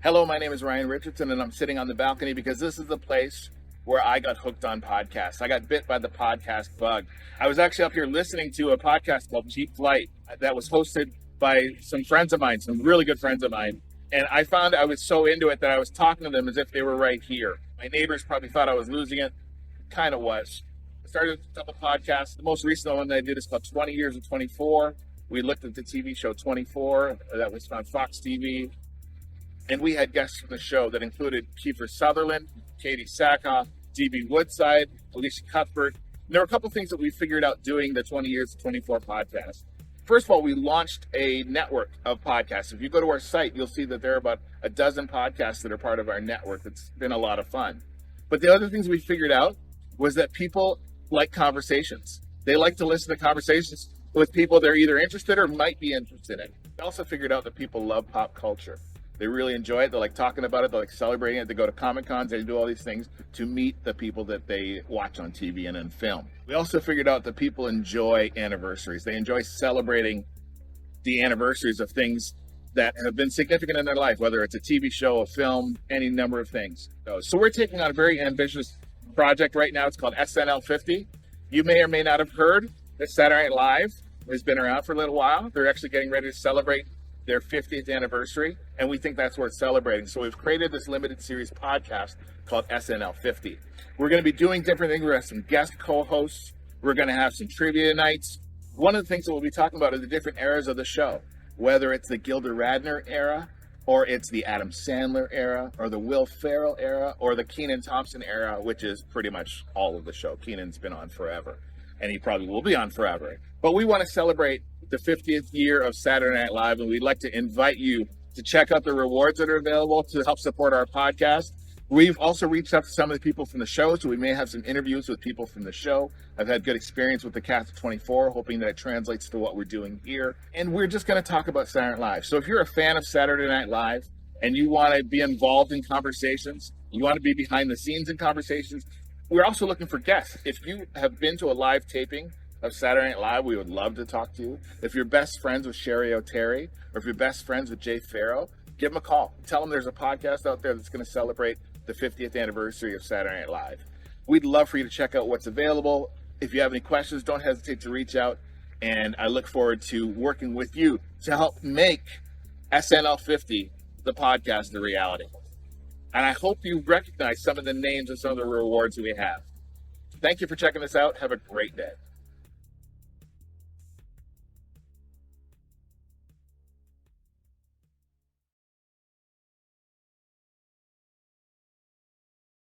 Hello, my name is Ryan Richardson, and I'm sitting on the balcony because this is the place where I got hooked on podcasts. I got bit by the podcast bug. I was actually up here listening to a podcast called Cheap Flight that was hosted by some friends of mine, some really good friends of mine. And I found I was so into it that I was talking to them as if they were right here. My neighbors probably thought I was losing it. Kind of was. I started a couple podcasts. The most recent one that I did is called 20 Years of 24. We looked at the TV show 24 that was on Fox TV. And we had guests from the show that included Kiefer Sutherland, Katie Sackhoff, D.B. Woodside, Alicia Cuthbert. And there were a couple things that we figured out doing the 20 Years of 24 podcast. First of all, we launched a network of podcasts. If you go to our site, you'll see that there are about a dozen podcasts that are part of our network. It's been a lot of fun. But the other things we figured out was that people like conversations. They like to listen to conversations with people they're either interested or might be interested in. We also figured out that people love pop culture. They really enjoy it. They like talking about it. They like celebrating it. They go to Comic Cons. They do all these things to meet the people that they watch on TV and in film. We also figured out that people enjoy anniversaries. They enjoy celebrating the anniversaries of things that have been significant in their life, whether it's a TV show, a film, any number of things. So we're taking on a very ambitious project right now. It's called SNL50. You may or may not have heard that Saturday Night Live has been around for a little while. They're actually getting ready to celebrate their 50th anniversary, and we think that's worth celebrating. So we've created this limited series podcast called SNL50. We're going to be doing different things. We're going to have some guest co-hosts. We're going to have some trivia nights. One of the things that we'll be talking about are the different eras of the show, whether it's the Gilda Radner era, or it's the Adam Sandler era, or the Will Ferrell era, or the Kenan Thompson era, which is pretty much all of the show. Kenan's been on forever, and he probably will be on forever. But we want to celebrate the 50th year of Saturday Night Live, and we'd like to invite you to check out the rewards that are available to help support our podcast. We've also reached out to some of the people from the show, so we may have some interviews with people from the show. I've had good experience with the cast of 24, hoping that it translates to what we're doing here. And we're just going to talk about Saturday Night Live. So if you're a fan of Saturday Night Live and you want to be involved in conversations, you want to be behind the scenes in conversations, we're also looking for guests. If you have been to a live taping of Saturday Night Live, we would love to talk to you. If you're best friends with Sherry O'Terry, or if you're best friends with Jay Farrow, give them a call. Tell them there's a podcast out there that's going to celebrate the 50th anniversary of Saturday Night Live. We'd love for you to check out what's available. If you have any questions, don't hesitate to reach out. And I look forward to working with you to help make SNL50, the podcast, a reality. And I hope you recognize some of the names and some of the rewards we have. Thank you for checking this out. Have a great day.